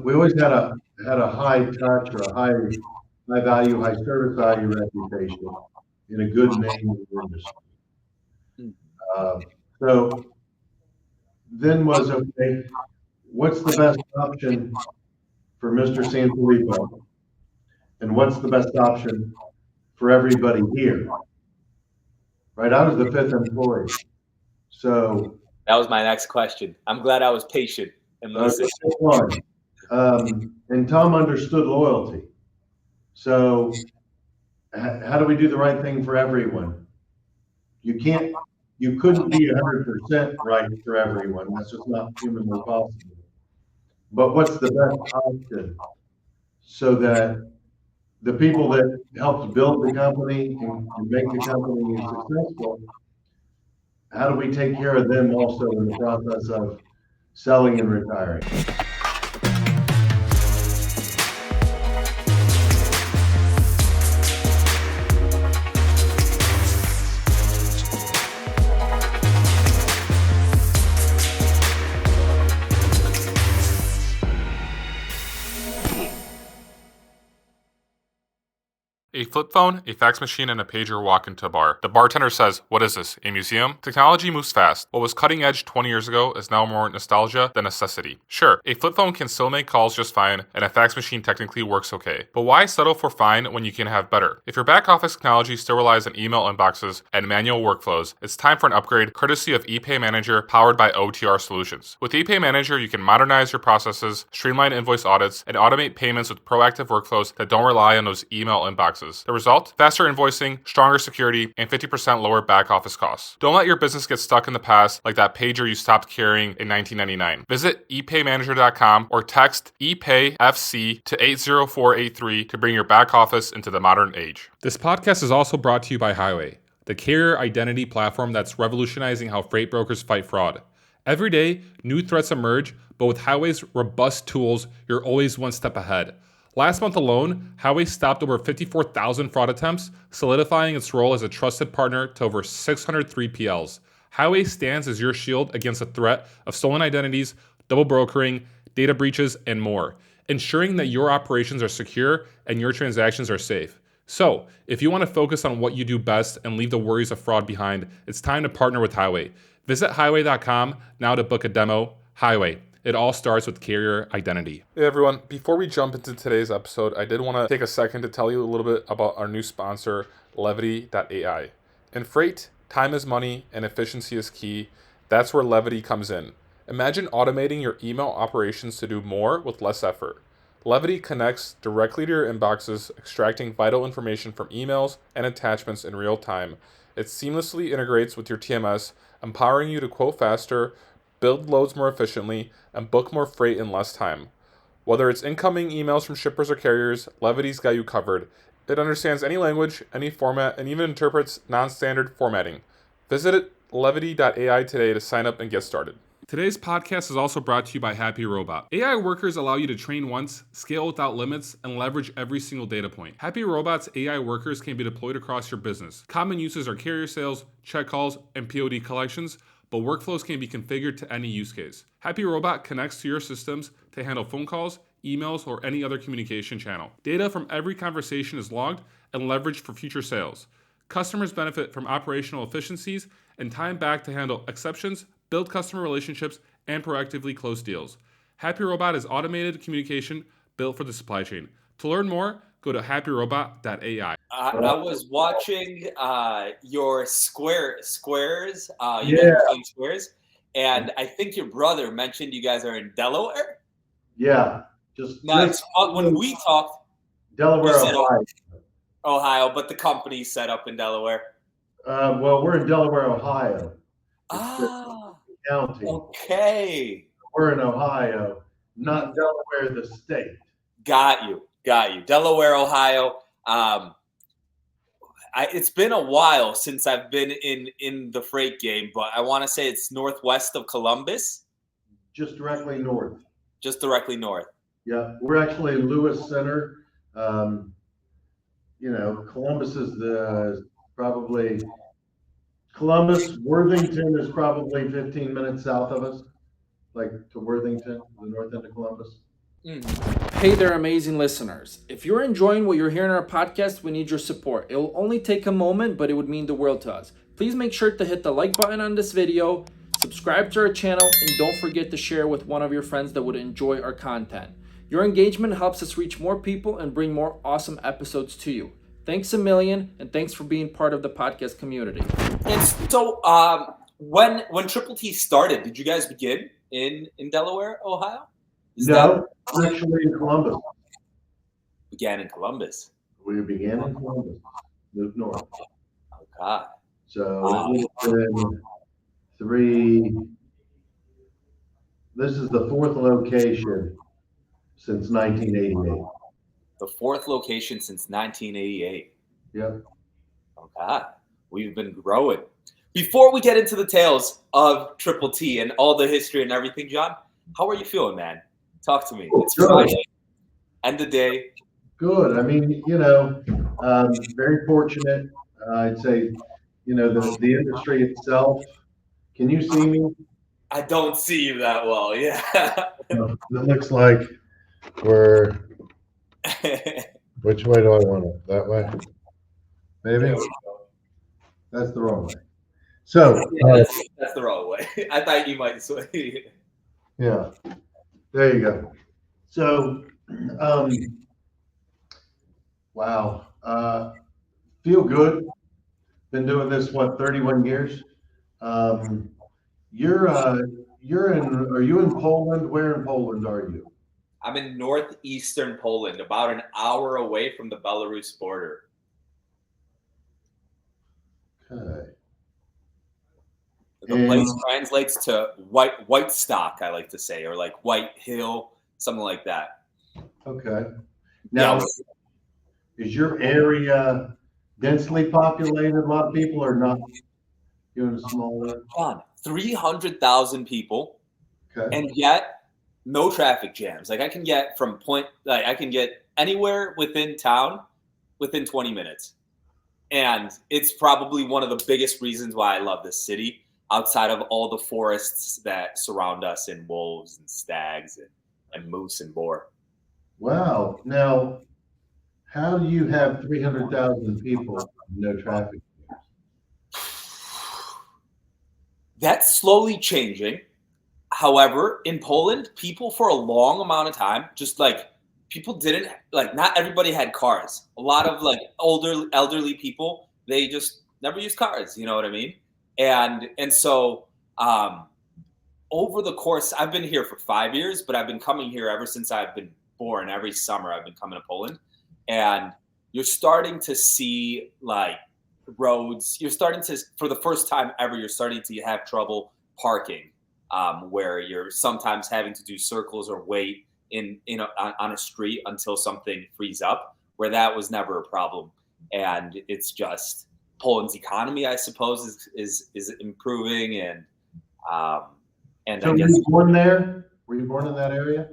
we always had a high touch or a high value, high service value reputation in a good name in the industry. So then was, okay, what's the best option for Mr. Sanfilippo? And what's the best option for everybody here? Right, I was the 5th employee. So that was my next question. I'm glad I was patient and listened. And Tom understood loyalty. So how do we do the right thing for everyone? You couldn't be 100% right for everyone. That's just not humanly possible. But what's the best option so that the people that helped build the company and make the company successful, how do we take care of them also in the process of selling and retiring? A flip phone, a fax machine, and a pager walk into a bar. The bartender says, "What is this, a museum?" Technology moves fast. What was cutting edge 20 years ago is now more nostalgia than necessity. Sure, a flip phone can still make calls just fine, and a fax machine technically works okay. But why settle for fine when you can have better? If your back office technology still relies on email inboxes and manual workflows, it's time for an upgrade courtesy of ePay Manager powered by OTR Solutions. With ePay Manager, you can modernize your processes, streamline invoice audits, and automate payments with proactive workflows that don't rely on those email inboxes. The result? Faster invoicing, stronger security, and 50% lower back office costs. Don't let your business get stuck in the past like that pager you stopped carrying in 1999. Visit epaymanager.com or text ePayFC to 80483 to bring your back office into the modern age. This podcast is also brought to you by Highway, the carrier identity platform that's revolutionizing how freight brokers fight fraud. Every day, new threats emerge, but with Highway's robust tools, you're always one step ahead. Last month alone, Highway stopped over 54,000 fraud attempts, solidifying its role as a trusted partner to over 600 3PLs. Highway stands as your shield against the threat of stolen identities, double brokering, data breaches, and more, ensuring that your operations are secure and your transactions are safe. So, if you want to focus on what you do best and leave the worries of fraud behind, it's time to partner with Highway. Visit highway.com now to book a demo. Highway. It all starts with carrier identity. Hey everyone, before we jump into today's episode, I did want to take a second to tell you a little bit about our new sponsor, Levity.ai. In freight, time is money and efficiency is key. That's where Levity comes in. Imagine automating your email operations to do more with less effort. Levity connects directly to your inboxes, extracting vital information from emails and attachments in real time. It seamlessly integrates with your TMS, empowering you to quote faster, build loads more efficiently, and book more freight in less time. Whether it's incoming emails from shippers or carriers, Levity's got you covered. It understands any language, any format, and even interprets non-standard formatting. Visit Levity.ai today to sign up and get started. Today's podcast is also brought to you by Happy Robot. AI workers allow you to train once, scale without limits, and leverage every single data point. Happy Robot's AI workers can be deployed across your business. Common uses are carrier sales, check calls, and POD collections, but workflows can be configured to any use case. Happy Robot connects to your systems to handle phone calls, emails, or any other communication channel. Data from every conversation is logged and leveraged for future sales. Customers benefit from operational efficiencies and time back to handle exceptions, build customer relationships, and proactively close deals. Happy Robot is automated communication built for the supply chain. To learn more, go to happyrobot.ai. I was watching your squares, squares, and I think your brother mentioned you guys are in Delaware. Yeah, when we talked, Delaware, Ohio, but the company's set up in Delaware. Well, we're in Delaware, Ohio. County. Okay. We're in Ohio, not Delaware, the state. Got you. Delaware, Ohio. It's been a while since I've been in the freight game, but I want to say it's northwest of Columbus. Just directly north. Yeah, we're actually Lewis Center. Columbus is probably Columbus. Worthington is probably 15 minutes south of us, like to Worthington, the north end of Columbus. Hey there, amazing listeners. If you're enjoying what you're hearing on our podcast, we need your support. It will only take a moment, but it would mean the world to us. Please make sure to hit the like button on this video, subscribe to our channel, and don't forget to share with one of your friends that would enjoy our content. Your engagement helps us reach more people and bring more awesome episodes to you. Thanks a million, and thanks for being part of the podcast community. And so, when Triple T started, did you guys begin in Delaware, Ohio? No, actually in Columbus. Began in Columbus. We began in Columbus, moved north. Okay. So it's been this is the fourth location since 1988. The fourth location since 1988. Yep. Okay. We've been growing. Before we get into the tales of Triple T and all the history and everything, John, how are you feeling, man? Talk to me. It's Friday. End of day. Good. I mean, very fortunate. I'd say, the industry itself. Can you see me? I don't see you that well. Yeah. It looks like we're. Which way do I want it? That way? Maybe? That's the wrong way. So. That's the wrong way. I thought you might sway. Yeah. There you go. So, wow. Feel good. Been doing this, 31 years? Are you in Poland? Where in Poland are you? I'm in northeastern Poland, about an hour away from the Belarus border. Okay. The place translates to white stock, I like to say, or like White Hill, something like that. Okay. Now, is your area densely populated? A lot of people are not. You're in a smaller. 300,000 people, Okay. and yet no traffic jams. Like I can get I can get anywhere within town within 20 minutes, and it's probably one of the biggest reasons why I love this city. Outside of all the forests that surround us, and wolves and stags and moose and boar. Wow. Now, how do you have 300,000 people, no traffic? That's slowly changing. However, in Poland, people for a long amount of time, just like people didn't not everybody had cars. A lot of elderly people, they just never used cars. You know what I mean? And so over the course, I've been here for 5 years, but I've been coming here ever since I've been born. Every summer I've been coming to Poland, and you're starting to see roads. You're starting to, for the first time ever, you're starting to have trouble parking, where you're sometimes having to do circles or wait on a street until something frees up, where that was never a problem. And it's just Poland's economy, I suppose, is improving, and So were you born there? Were you born in that area?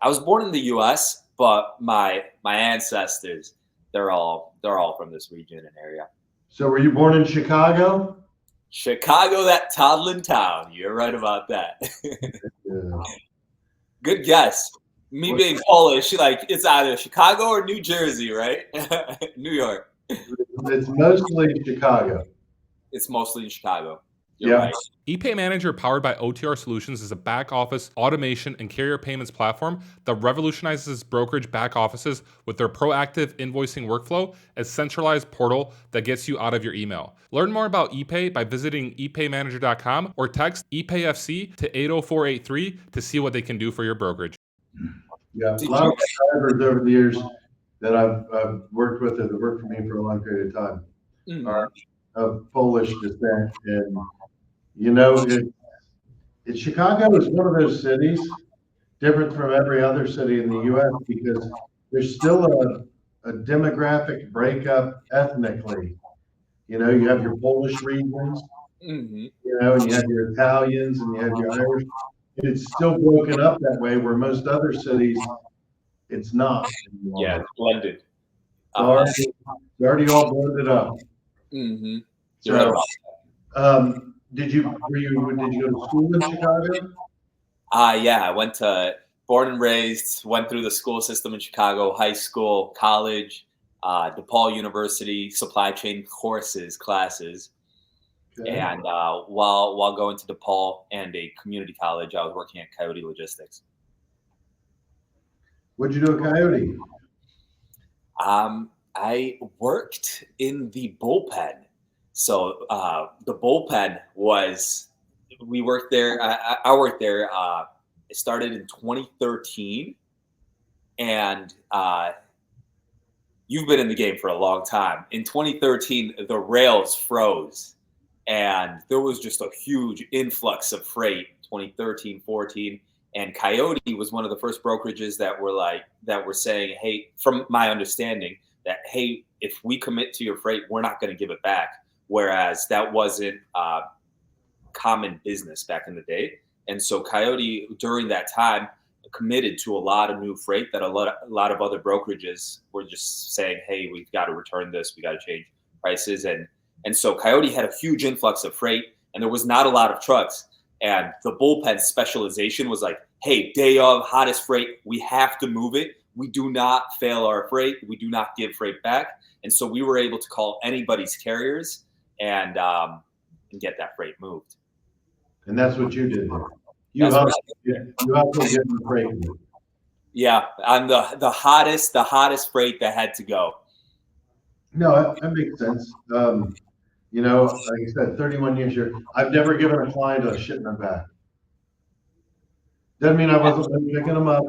I was born in the U.S., but my ancestors, they're all from this region and area. So were you born in Chicago? Chicago, that toddling town. You're right about that. Yeah. Good guess. Me being Polish, it's either Chicago or New Jersey, right? New York. It's mostly Chicago. It's mostly in Chicago. You're right. ePay Manager, powered by OTR Solutions, is a back office automation and carrier payments platform that revolutionizes brokerage back offices with their proactive invoicing workflow, a centralized portal that gets you out of your email. Learn more about ePay by visiting epaymanager.com or text ePayFC to 80483 to see what they can do for your brokerage. Yeah, a lot of drivers over the years that I've worked with that have worked for me for a long period of time are of Polish descent, and Chicago is one of those cities different from every other city in the U.S. because there's still a demographic breakup ethnically. You have your Polish regions, and you have your Italians and you have your Irish. It's still broken up that way, where most other cities, it's not anymore. Yeah, it's blended. It's already all blended up. Mm-hmm. So, did you go to school in Chicago? Yeah, I went to born and raised, went through the school system in Chicago, high school, college, DePaul University, supply chain classes. Okay. And while going to DePaul and a community college, I was working at Coyote Logistics. What'd you do at Coyote? I worked in the bullpen. So the bullpen was, we worked there. I worked there. It started in 2013, and you've been in the game for a long time. In 2013, the rails froze, and there was just a huge influx of freight. 2013, 14, and Coyote was one of the first brokerages that were saying, hey, from my understanding, that hey, if we commit to your freight, we're not going to give it back. Whereas that wasn't common business back in the day. And so Coyote, during that time, committed to a lot of new freight that a lot of other brokerages were just saying, hey, we've got to return this. We got to change prices. And so Coyote had a huge influx of freight, and there was not a lot of trucks. And the bullpen specialization was like, hey, day of, hottest freight, we have to move it. We do not fail our freight. We do not give freight back. And so we were able to call anybody's carriers and get that freight moved. And that's what you did there. You helped get the freight moved. Yeah, I'm the hottest freight that had to go. No, that makes sense. You know, like I said, 31 years here, I've never given a client a shipment back. Doesn't mean I wasn't picking them up.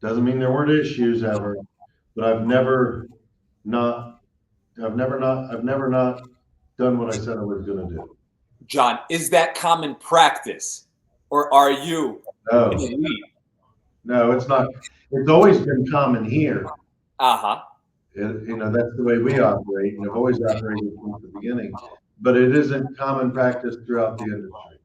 Doesn't mean there weren't issues ever, but I've never not done what I said I was going to do. John, is that common practice, or are you? No, it's not. It's always been common here. Uh-huh. You know, that's the way we operate, and have always operated since the beginning. But it isn't common practice throughout the industry.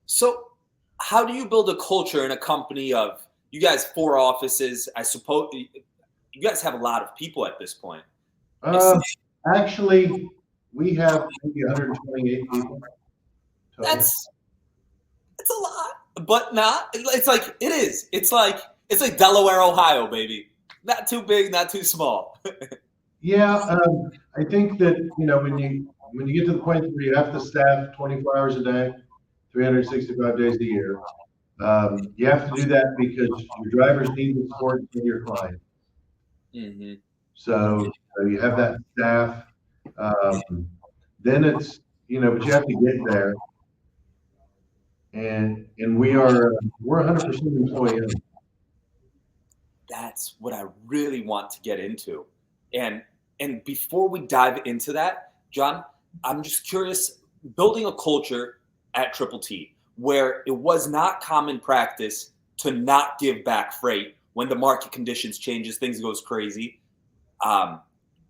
So how do you build a culture in a company of, you guys, 4 offices? I suppose you guys have a lot of people at this point. Actually, we have maybe 128 people. Total. It's a lot, but not. It's like it is. It's like Delaware, Ohio, baby. Not too big, not too small. Yeah, I think that when you get to the point where you have to staff 24 hours a day, 365 days a year, you have to do that because your drivers need the support of your client. Mm-hmm. So you have that staff. Then it's but you have to get there, and we're 100% employee owned. That's what I really want to get into. And before we dive into that, John, I'm just curious, building a culture at Triple T where it was not common practice to not give back freight when the market conditions changes, things goes crazy.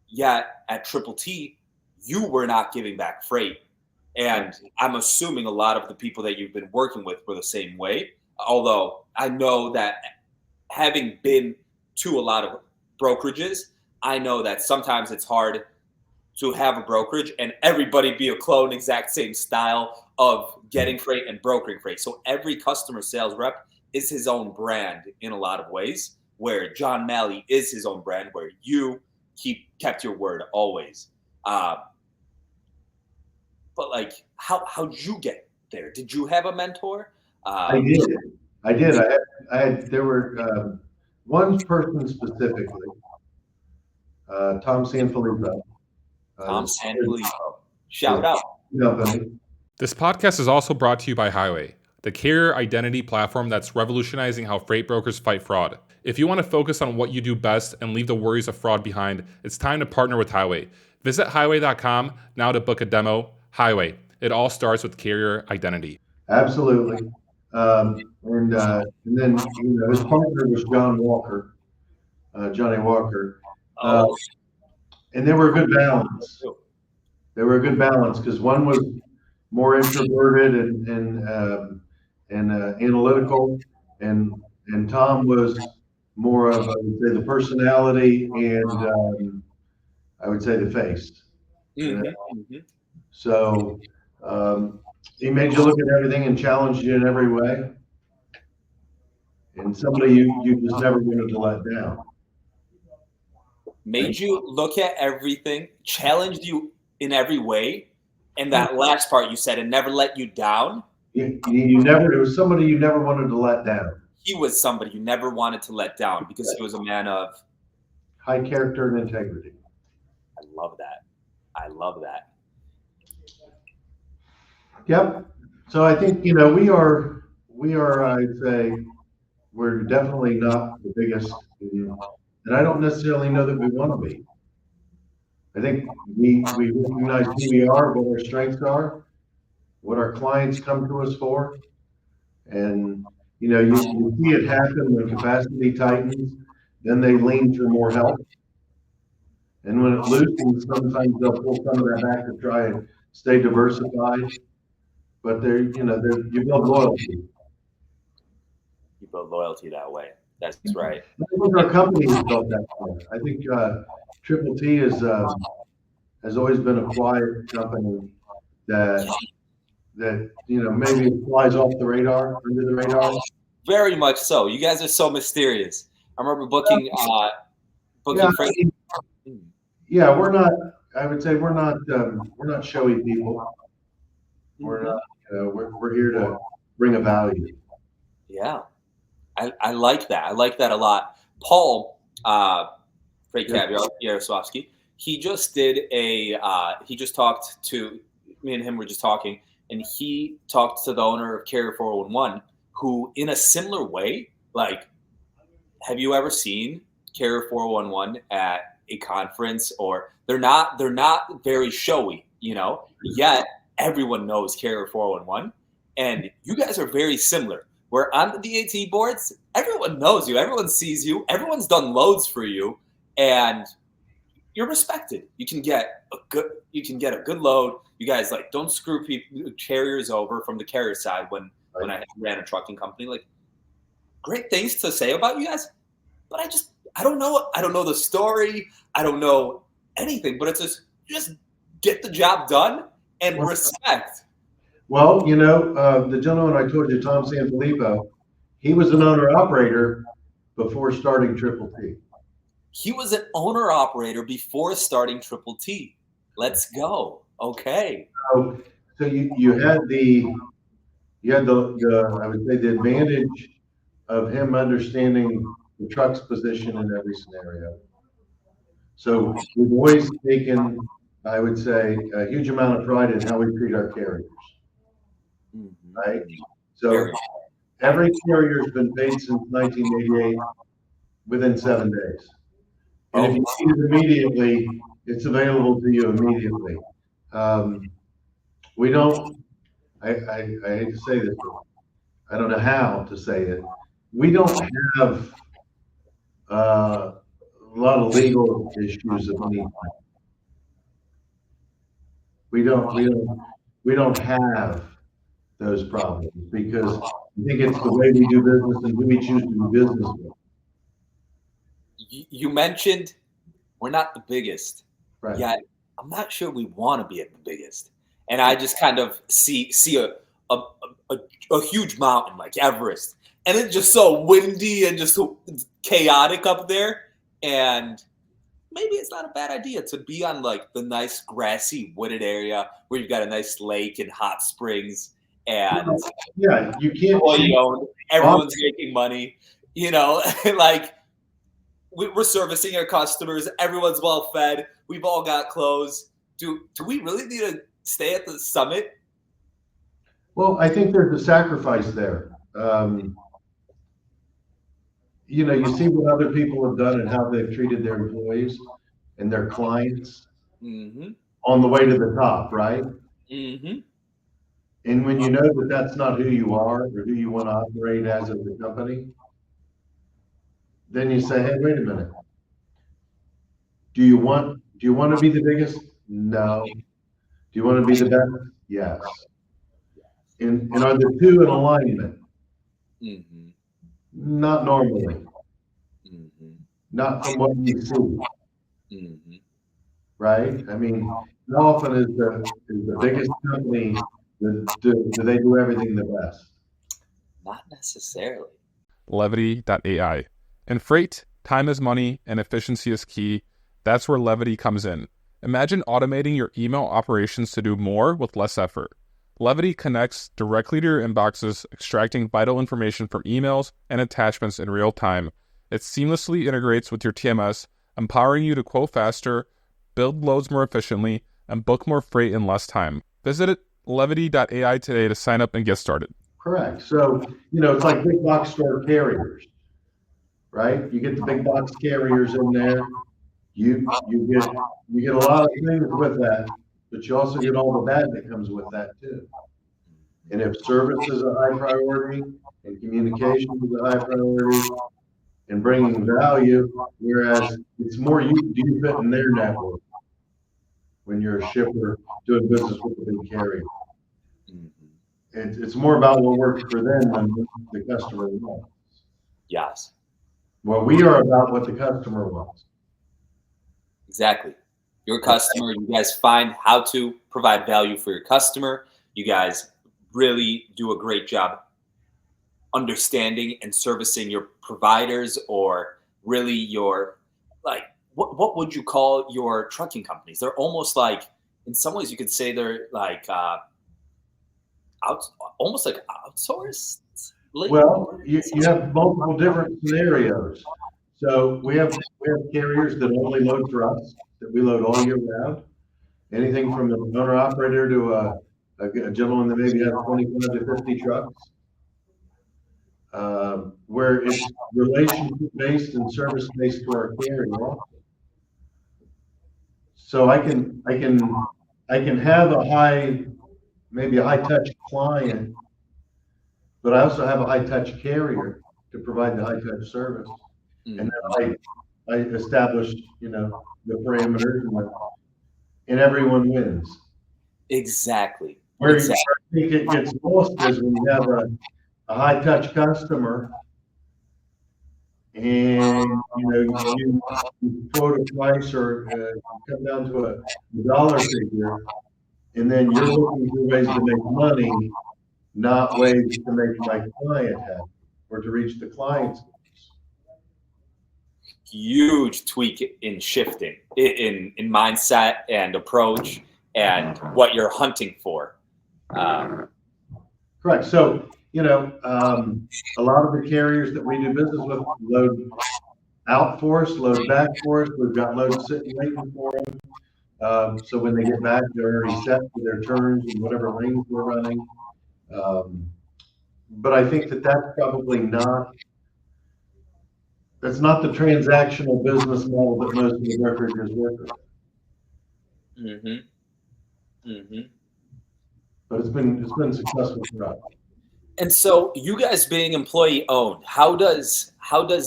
Yet at Triple T, you were not giving back freight. And I'm assuming a lot of the people that you've been working with were the same way. Although I know that having been to a lot of brokerages, I know that sometimes it's hard to have a brokerage and everybody be a clone, exact same style of getting freight and brokering freight. So every customer sales rep is his own brand in a lot of ways, where John Mahle is his own brand, where you kept your word always. But like, how'd you get there? Did you have a mentor? I did. I had. There were one person specifically, Tom Sanfilippo. Tom Sanfilippo. Shout out. This podcast is also brought to you by Highway, the carrier identity platform that's revolutionizing how freight brokers fight fraud. If you want to focus on what you do best and leave the worries of fraud behind, it's time to partner with Highway. Visit highway.com now to book a demo. Highway. It all starts with carrier identity. Absolutely. And then his partner was Johnny Walker. And they were a good balance. They were a good balance because one was more introverted and analytical, and Tom was more of, I would say, the personality and I would say the face. Mm-hmm. So he made you look at everything and challenged you in every way. and somebody you just never wanted to let down. Made you look at everything, challenged you in every way, and that last part you said, and never let you down. You never. It was somebody you never wanted to let down. He was somebody you never wanted to let down because he was a man of high character and integrity. I love that. I love that. Yep. So I think, we are, I'd say, we're definitely not the biggest, and I don't necessarily know that we want to be. I think we recognize who we are, what our strengths are, what our clients come to us for. And, you see it happen when capacity tightens, then they lean for more help. And when it loosens, sometimes they'll pull some of that back to try and stay diversified. But you build loyalty. You build loyalty that way. That's right. I think our company has built that way. I think Triple T has always been a quiet company that maybe flies off the radar, under the radar. Very much so. You guys are so mysterious. I remember booking freight. Yeah, we're not. I would say we're not showy people. We're not. We're here to bring a value. Yeah, I like that. I like that a lot. Paul, FreightCaviar Yaroslavsky, he just did he just talked to me and him were just talking, and he talked to the owner of Carrier 411, who in a similar way, like, have you ever seen Carrier 411 at a conference? Or they're not very showy, yet everyone knows Carrier 411, and you guys are very similar. Where on the DAT boards, everyone knows you, everyone sees you, everyone's done loads for you, and you're respected. You can get a good load. You guys don't screw carriers over from the carrier side. When I ran a trucking company, great things to say about you guys, but I don't know the story. I don't know anything, but it's just get the job done and respect. Well, the gentleman I told you, Tom Sanfilippo, he was an owner-operator before starting Triple T. He was an owner-operator before starting Triple T. Let's go. Okay. So you had the I would say the advantage of him understanding the truck's position in every scenario. So we've always taken, I would say, a huge amount of pride in how we treat our carriers. Right? So every carrier has been paid since 1988 within 7 days. And if you need it immediately, it's available to you immediately. We don't, I hate to say this, but I don't know how to say it. We don't have a lot of legal issues of any kind. We don't have those problems because I think it's the way we do business and who we choose to do business with. You mentioned we're not the biggest, right? Yet I'm not sure we want to be at the biggest. And I just kind of see a huge mountain like Everest, and it's just so windy and just so chaotic up there. And maybe it's not a bad idea to be on the nice grassy wooded area where you've got a nice lake and hot springs. And you can't. Everyone's making money, we're servicing our customers. Everyone's well fed. We've all got clothes. Do we really need to stay at the summit? Well, I think there's a sacrifice there. You see what other people have done and how they've treated their employees and their clients on the way to the top, right? Mm-hmm. And when you know that that's not who you are or who you want to operate as a company, then you say, hey, wait a minute. Do you want to be the biggest? No. Do you want to be the best? Yes. And are the two in alignment? Mm-hmm. Not normally. Mm-hmm. Not from what you see. Mm-hmm. Right? I mean, how often is the biggest company, do they do everything the best? Not necessarily. Levity.ai. In freight, time is money and efficiency is key. That's where Levity comes in. Imagine automating your email operations to do more with less effort. Levity connects directly to your inboxes, extracting vital information from emails and attachments in real time. It seamlessly integrates with your TMS, empowering you to quote faster, build loads more efficiently, and book more freight in less time. Visit Levity.ai today to sign up and get started. Correct. So, it's like big box store carriers, right? You get the big box carriers in there. You get a lot of things with that, but you also get all the bad that comes with that too. And if service is a high priority and communication is a high priority and bringing value, whereas it's more you fit in their network when you're a shipper doing business with a big carrier. It's more about what works for them than what the customer wants. Yes. Well, we are about what the customer wants. Exactly. Your customer, you guys find how to provide value for your customer. You guys really do a great job understanding and servicing your providers, or really your, like, what would you call your trucking companies? They're almost like, in some ways you could say they're like almost like outsourced. Well, you have multiple different scenarios. So we have carriers that only load for us, that we load all year round. Anything from an owner operator to a gentleman that maybe has 25 to 50 trucks, where it's relationship based and service based to our carrier. So I can have maybe a high touch client, but I also have a high touch carrier to provide the high touch service. And then I establish, the parameters and everyone wins. Exactly. Where I think it gets lost is when you have a high touch customer and, you quote a price or come down to a dollar figure, and then you're looking for ways to make money, not ways to make my client happy or to reach the client's goals. Huge tweak in shifting in mindset and approach and what you're hunting for. Correct. So, a lot of the carriers that we do business with load out for us, load back for us. We've got loads sitting waiting for them. So when they get back, they're already set for their turns and whatever lanes we're running. But I think that's probably that's not the transactional business model that most of the brokerages work with. But it's been successful for us. And so, you guys being employee owned, how does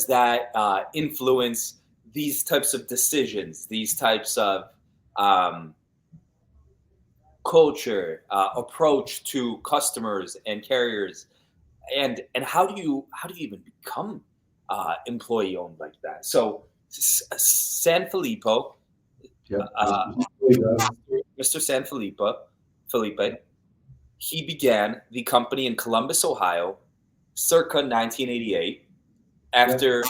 that influence these types of decisions, these types of culture, approach to customers and carriers, and how do you even become employee owned like that? So, Sanfilippo, Mr. Felipe, he began the company in Columbus, Ohio, circa 1988, after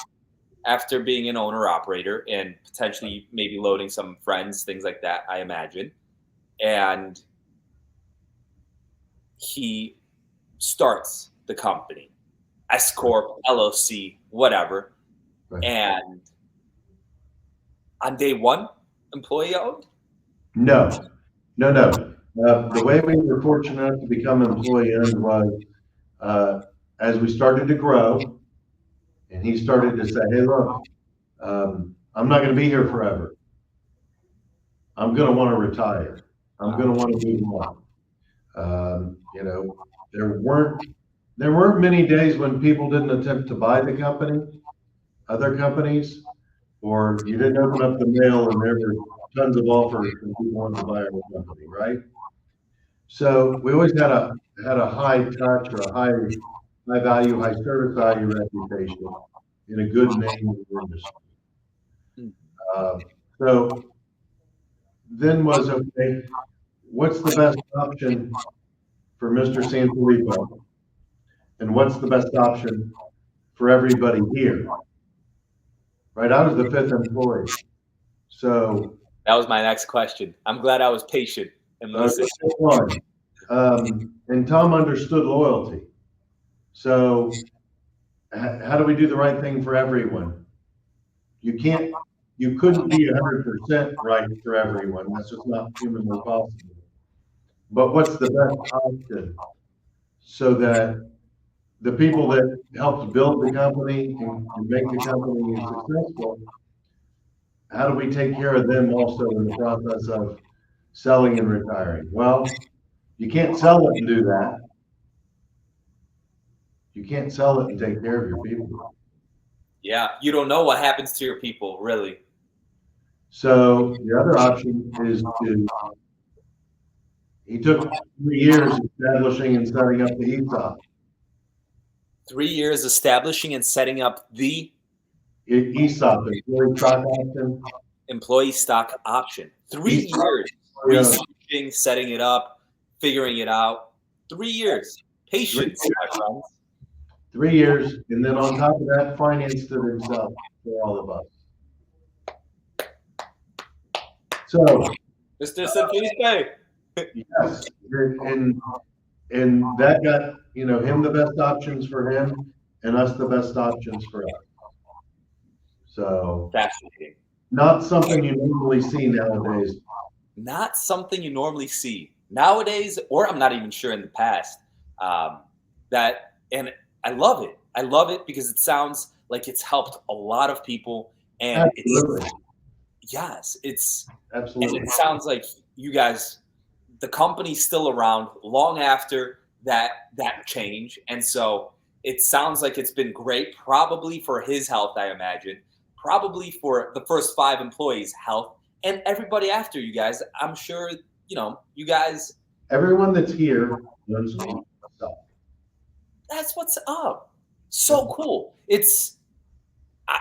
being an owner-operator and potentially maybe loading some friends, things like that, I imagine. And he starts the company, S Corp, LLC, whatever. Right. And on day one, employee owned? No. The way we were fortunate enough to become employee owned was as we started to grow, and he started to say, "Hey, look, I'm not going to be here forever. I'm going to want to retire. I'm going to want to move on." There weren't many days when people didn't attempt to buy the company, other companies, or you didn't open up the mail and there were tons of offers from people wanting to buy our company, right? So we always had a high touch or a high value, high service value reputation and a good name in the industry. So then was, okay, what's the best option for Mr. Sanfilippo? And what's the best option for everybody here, right? I was the 5th employee. So that was my next question. I'm glad I was patient and listened. And Tom understood loyalty. So how do we do the right thing for everyone? You couldn't be 100% right for everyone. That's just not humanly possible. But what's the best option so that the people that helped build the company and make the company successful, how do we take care of them also in the process of selling and retiring? Well, you can't sell it and do that. You can't sell it and take care of your people. Yeah, you don't know what happens to your people, really. So the other option is he took 3 years establishing and setting up the ESOP. 3 years establishing and setting up the ESOP, employee stock option. 3 years researching, setting it up, figuring it out. 3 years. Patience, my friends. 3 years, and then on top of that, financed it himself for all of us. So, Mr. Felipe. yes, and that got him the best options for him, and us the best options for us. So fascinating. Not something you normally see nowadays. Not something you normally see nowadays, or I'm not even sure in the past. And I love it. I love it because it sounds like it's helped a lot of people, and Absolutely. it's Absolutely. And it sounds like you guys, the company's still around long after that change, and so it sounds like it's been great. Probably for his health, I imagine. Probably for the first 5 employees' health, and everybody after you guys. I'm sure you guys. Everyone that's here knows me. That's what's up. So cool.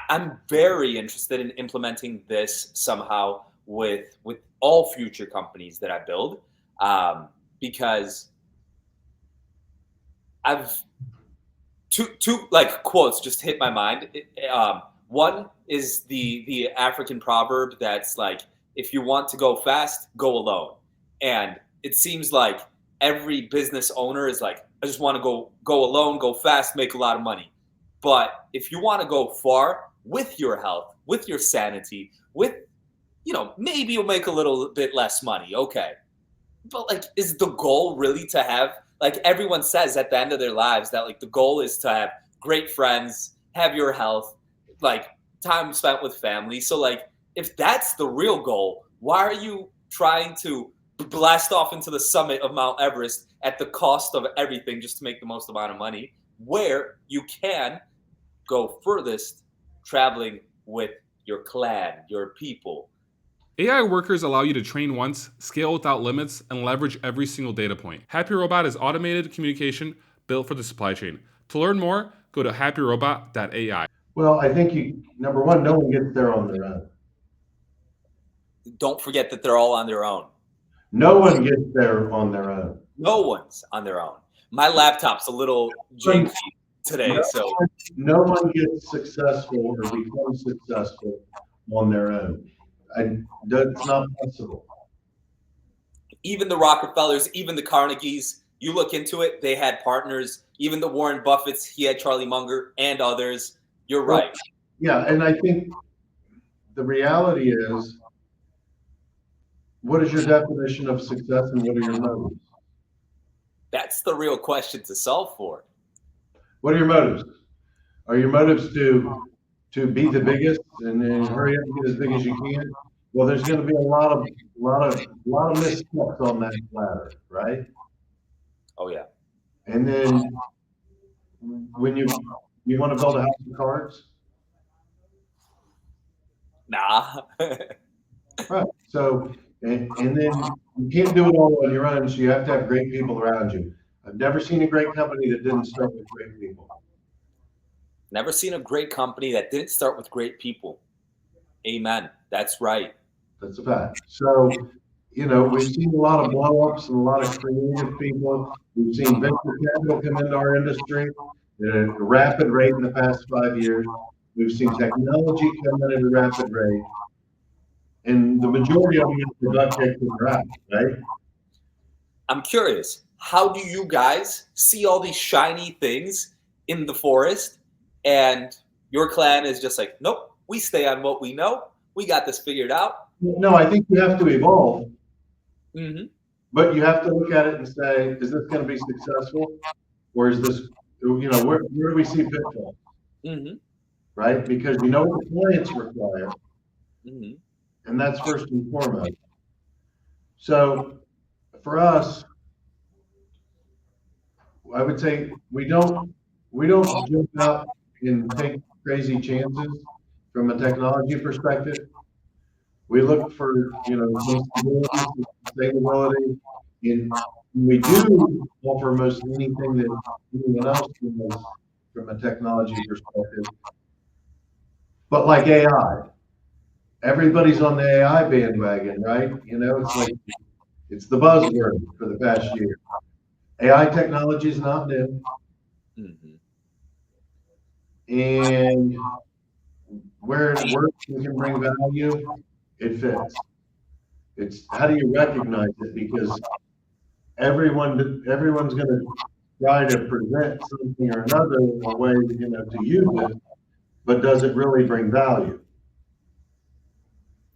I'm very interested in implementing this somehow with all future companies that I build, because I've two like quotes just hit my mind. One is the African proverb that's like, if you want to go fast, go alone. And it seems like every business owner is like, I just want to go alone, go fast, make a lot of money. But if you want to go far with your health, with your sanity, with, maybe you'll make a little bit less money. Okay. But like, is the goal really to have, like everyone says at the end of their lives that like the goal is to have great friends, have your health, like time spent with family. So like, if that's the real goal, why are you trying to blast off into the summit of Mount Everest at the cost of everything just to make the most amount of money, where you can go furthest traveling with your clan, your people? AI workers allow you to train once, scale without limits, and leverage every single data point. Happy Robot is automated communication built for the supply chain. To learn more, go to happyrobot.ai. Well, I think number one, no one gets there on their own. Don't forget that they're all on their own. No one gets there on their own. No one's on their own. My laptop's a little janky today, so no one gets successful or becomes successful on their own. That's not possible. Even the Rockefellers, even the Carnegies, you look into it, they had partners. Even the Warren Buffetts, he had Charlie Munger and others. You're right. Yeah, and I think the reality is, what is your definition of success and what are your motives? That's the real question to solve for. What are your motives? Are your motives to be the biggest and then hurry up and get as big as you can? Well, there's going to be a lot of missteps on that ladder, right? Oh yeah. And then when you want to build a house of cards, nah. right? So and then you can't do it all on your own, so you have to have great people around you. I've never seen a great company that didn't start with great people. Never seen a great company that didn't start with great people. Amen. That's right. That's a fact. So, we've seen a lot of blow-ups and a lot of creative people. We've seen venture capital come into our industry, at a rapid rate in the past 5 years. We've seen technology come in at a rapid rate. And the majority of them are duct taped to the ground, right? I'm curious, how do you guys see all these shiny things in the forest, and your clan is just like, nope, we stay on what we know. We got this figured out. No, I think you have to evolve, Mm-hmm. but you have to look at it and say, is this going to be successful? Or is this, where do we see pitfalls, Mm-hmm. right? Because you know what the clients require, Mm-hmm. and that's first and foremost. So for us, I would say we don't jump out and take crazy chances from a technology perspective. We look for some stability, some sustainability, and we do offer most anything that anyone else does from a technology perspective. But like AI, everybody's on the AI bandwagon, right? It's like it's the buzzword for the past year. AI technology is not new, Mm-hmm. and where it works and can bring value, it fits. It's how do you recognize it? Because everyone's going to try to present something or another a way to use it, but does it really bring value?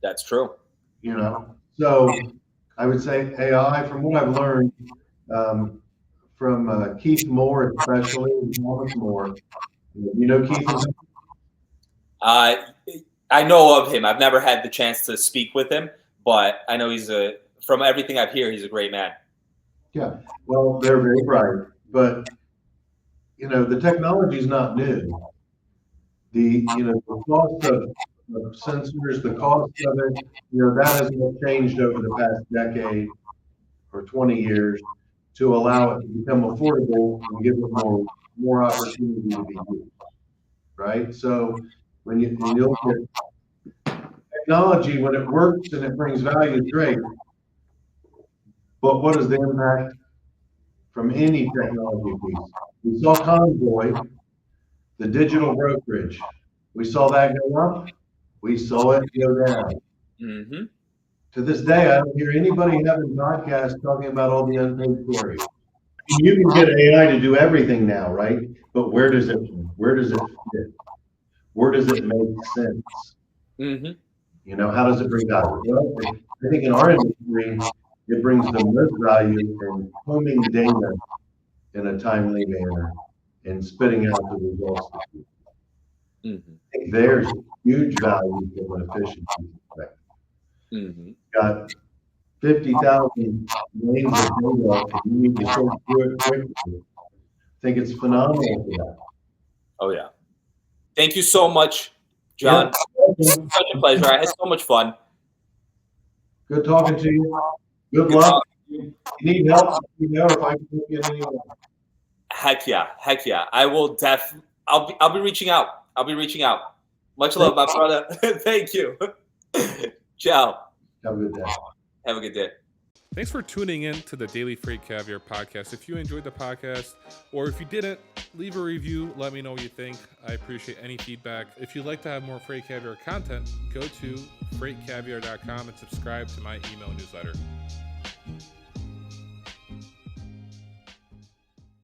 That's true. So I would say AI, from what I've learned from Keith Moore, especially and Thomas Moore. Keith? I know of him. I've never had the chance to speak with him, but I know from everything I've heard, he's a great man. Yeah, well, they're very bright, but the technology is not new. The cost of sensors, the cost of it, that has not changed over the past decade or 20 years to allow it to become affordable and give it more opportunity to be used, right? So when you look at technology, when it works and it brings value, it's great. But what is the impact from any technology piece? We saw Convoy, the digital brokerage. We saw that go up. We saw it go down. Mm-hmm. To this day, I don't hear anybody having podcasts talking about all the unpaid stories. You can get AI to do everything now, right? But where does it fit? Where does it make sense? Mm-hmm. How does it bring value? Well, I think in our industry, it brings the most value in combing data in a timely manner and spitting out the results. Mm-hmm. I think there's huge value from an efficiency perspective. Mm-hmm. Got 50,000 lanes of data, and you need to sort through it quickly. I think it's phenomenal for that. Oh, yeah. Thank you so much, John. Yeah. Such a pleasure. I had so much fun. Good talking to you. Good luck. You need help, if I can get anyone. Heck yeah. I will I'll be reaching out. Much love, my brother. Thank you. Ciao. Have a good day. Have a good day. Thanks for tuning in to the Daily FreightCaviar Podcast. If you enjoyed the podcast, or if you didn't, leave a review. Let me know what you think. I appreciate any feedback. If you'd like to have more FreightCaviar content, go to FreightCaviar.com and subscribe to my email newsletter.